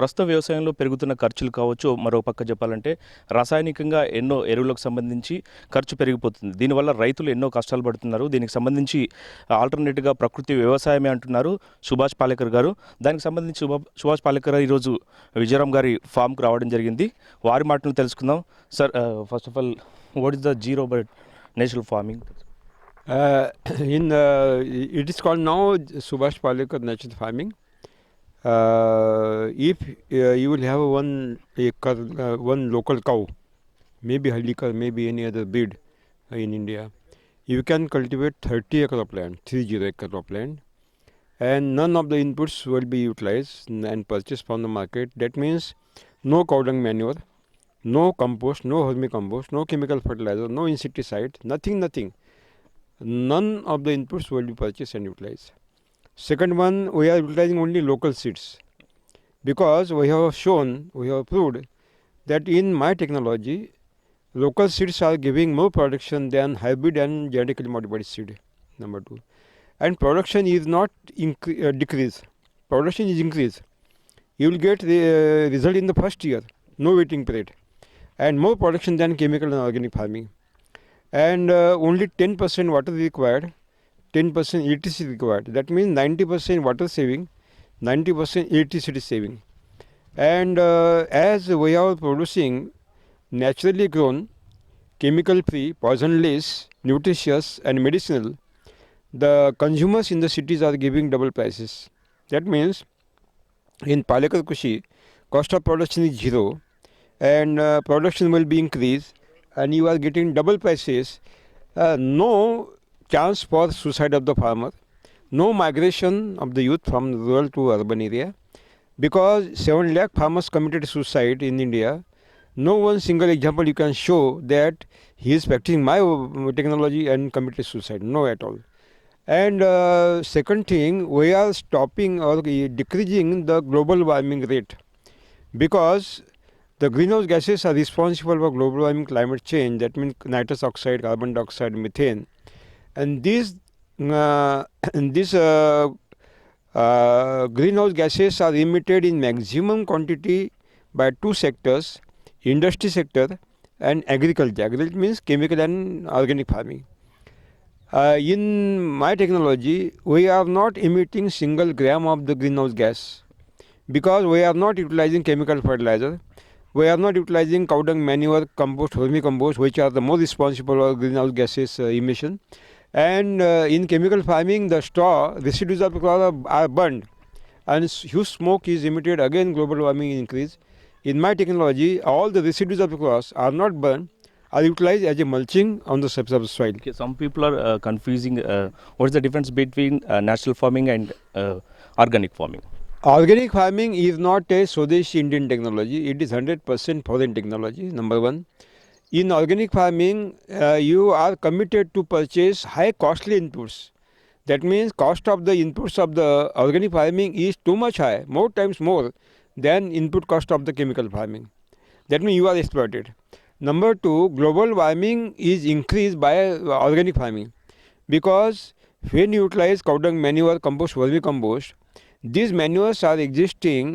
ప్రస్తుత వ్యవసాయంలో పెరుగుతున్న ఖర్చులు కావచ్చు, మరో పక్క చెప్పాలంటే రాసాయనికంగా ఎన్నో ఎరువులకు సంబంధించి ఖర్చు పెరిగిపోతుంది. దీనివల్ల రైతులు ఎన్నో కష్టాలు పడుతున్నారు. దీనికి సంబంధించి ఆల్టర్నేట్‌గా ప్రకృతి వ్యవసాయమే అంటున్నారు సుభాష్ పాలేకర్ గారు. దానికి సంబంధించి సుభాష్ పాలేకర్ ఈరోజు విజయరామ్ గారి ఫామ్‌కి రావడం జరిగింది. వారి మాటలు తెలుసుకుందాం. Sir, first of all what is the zero but natural farming? Uh, it is called now Subhash Palekar natural farming. If you will have one acre, one local cow, maybe Hallikar, maybe any other breed in India, you can cultivate 30 acre of land, 30 acre of land, and none of the inputs will be utilized and purchased from the market. That means no cow dung manure, no compost, no vermicompost, no chemical fertilizer, no insecticide, nothing. None of the inputs will be purchased and utilized. Second one, we are utilizing only local seeds because we have proved that in my technology, local seeds are giving more production than hybrid and genetically modified seed. Number two, and production is not decrease. Production is increase. You will get the result in the first year, no waiting period, and more production than chemical and organic farming. And only 10% water is required, 10% electricity required. That means 90% water saving, 90% electricity saving. And as we are producing naturally grown, chemical free, poisonless, nutritious and medicinal, the consumers in the cities are giving double prices. That means in Palekar Kushi, cost of production is zero and production will be increased, and you are getting double prices. No chance for suicide of the farmer, no migration of the youth from rural to urban area, because 7 lakh farmers committed suicide in India. No one single example you can show that he is practicing my technology and committed suicide. No at all. And second thing, we are stopping or decreasing the global warming rate, because the greenhouse gases are responsible for global warming, climate change. That means nitrous oxide, carbon dioxide, methane, and these greenhouse gases are emitted in maximum quantity by two sectors: industry sector and agriculture. Agriculture means chemical and organic farming. In my technology, we are not emitting single gram of the greenhouse gas because we are not utilizing chemical fertilizer. We are not utilizing cow dung manure, compost, vermicompost, which are the more responsible for greenhouse gases emission. And in chemical farming, the straw residues of the straw are burned, and huge smoke is emitted. Again, global warming increase. In my technology, all the residues of the crops are not burned, are utilized as a mulching on the surface of the soil. Okay, some people are confusing what is the difference between natural farming and organic farming? Organic farming is not a Swadeshi Indian technology. It is 100% foreign technology, number one. In organic farming, you are committed to purchase high costly inputs. That means cost of the inputs of the organic farming is too much high, more times more than input cost of the chemical farming. That means you are exploited. Number two, global warming is increased by organic farming, because when you utilize cow dung manure, compost, vermicompost, these manures are existing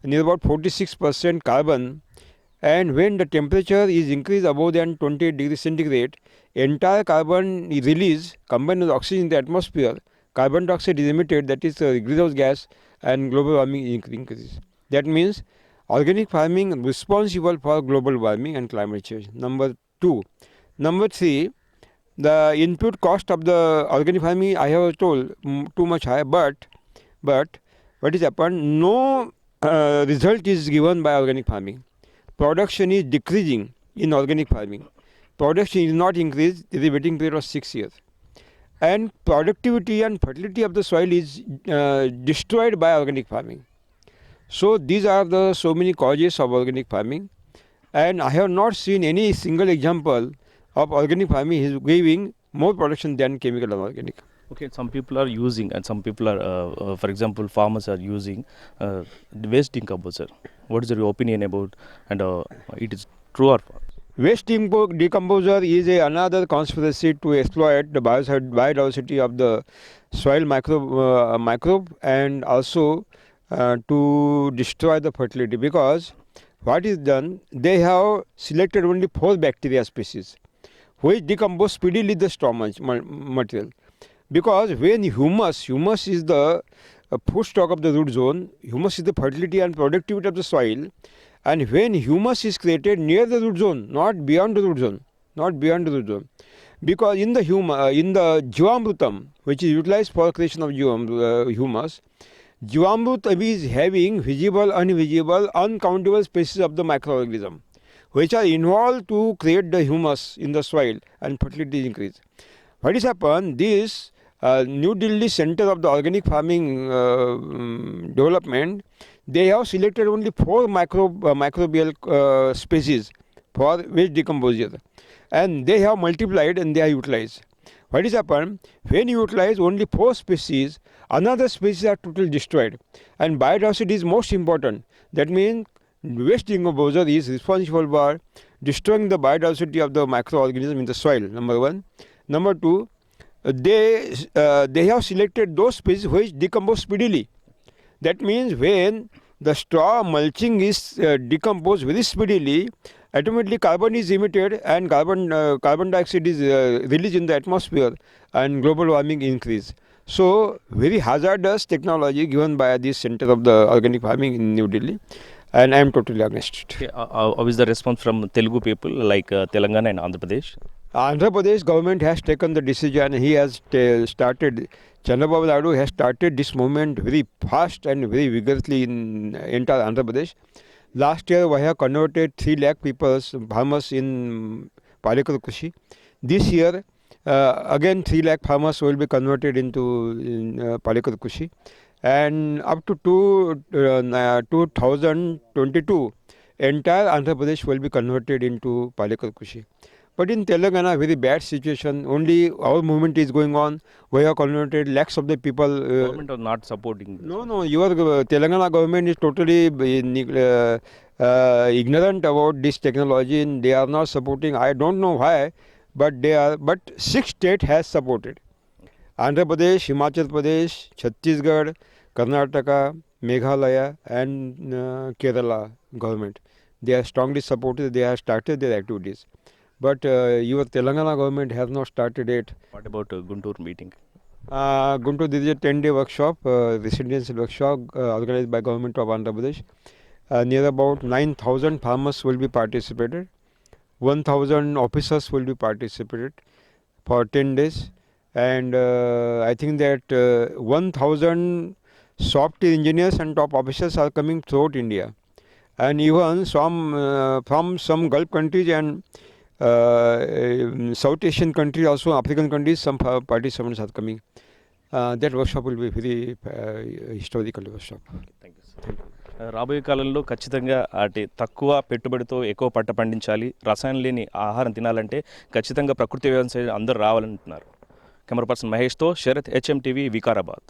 near about 46% carbon, and when the temperature is increased above than 28 degrees centigrade, entire carbon is released, combined with oxygen in the atmosphere, carbon dioxide is emitted, that is greenhouse gas, and global warming increases. That means organic farming is responsible for global warming and climate change. Number two. Number three, the input cost of the organic farming, I have told, too much high, but what is happened, no result is given by organic farming. Production is decreasing in organic farming. Production is not increased. There is a waiting period of 6 years. And productivity and fertility of the soil is destroyed by organic farming. So these are the so many causes of organic farming. And I have not seen any single example of organic farming is giving more production than chemical and organic. Okay, some people are using, and some people are, for example, farmers are using waste decomposer. What is your opinion about, and it is true or false? Waste decomposer is another conspiracy to exploit the biodiversity of the soil microbe, and also to destroy the fertility, because what is done, they have selected only 4 bacteria species which decompose speedily the straw material. Because when humus is the food stock of the root zone, humus is the fertility and productivity of the soil, and when humus is created near the root zone, not beyond the root zone, because in the Jivamrutam, which is utilized for creation of humus, Jivamrutam is having visible, invisible, uncountable species of the microorganism which are involved to create the humus in the soil and fertility increase. What is happened? This New Delhi Center of the Organic Farming Development, they have selected only 4 microbial species for waste decomposure, and they have multiplied and they are utilized. What is happened? When you utilize only 4 species, another species are totally destroyed, and biodiversity is most important. That means waste decomposer is responsible for destroying the biodiversity of the microorganism in the soil, number 1. Number 2, they have selected those species which decompose speedily. That means when the straw mulching is decomposed very speedily, automatically carbon is emitted and carbon dioxide is released in the atmosphere and global warming increase. So very hazardous technology given by this Center of the Organic Farming in New Delhi, and I am totally against it. Okay, how is the response from Telugu people like Telangana and Andhra Pradesh? Andhra Pradesh government has taken the decision. He has started, Chandrababu Naidu has started this movement very fast and very vigorously in entire Andhra Pradesh. Last year we have converted 3 lakh people, farmers in Palekkad Krishi. This year again 3 lakh farmers will be converted into Palekkad Krishi. And up to 2022, entire Andhra Pradesh will be converted into Palekkad Krishi. But in Telangana, very bad situation. Only our movement is going on. We have converted lakhs of the people. Government are not supporting this. No, your Telangana government is totally ignorant about this technology, and they are not supporting. I don't know why, but they are. But 6 states has supported: Andhra Pradesh, Himachal Pradesh, Chhattisgarh, Karnataka, Meghalaya, and Kerala government. They are strongly supported. They have started their activities. But your Telangana government has not started it. What about Guntur meeting? Guntur, this is a 10-day workshop, residential workshop organized by government of Andhra Pradesh. Near about 9,000 farmers will be participated. 1,000 officers will be participated for 10 days. And I think that 1,000 software engineers and top officers are coming throughout India. And even some from some Gulf countries and South Asian countries, also African countries, some participants are coming. That workshop will be very historical workshop. Thank you sir. రాబోయే కాలంలో ఖచ్చితంగా తక్కువ పెట్టుబడితో ఎక్కువ పంట పండించాలి, రసాయనం లేని ఆహారం తినాలంటే ఖచ్చితంగా ప్రకృతి వ్యవసాయం అందరూ రావాలంటున్నారు. కెమెరా పర్సన్ మహేష్తో శరత్, HM TV, వికారాబాద్.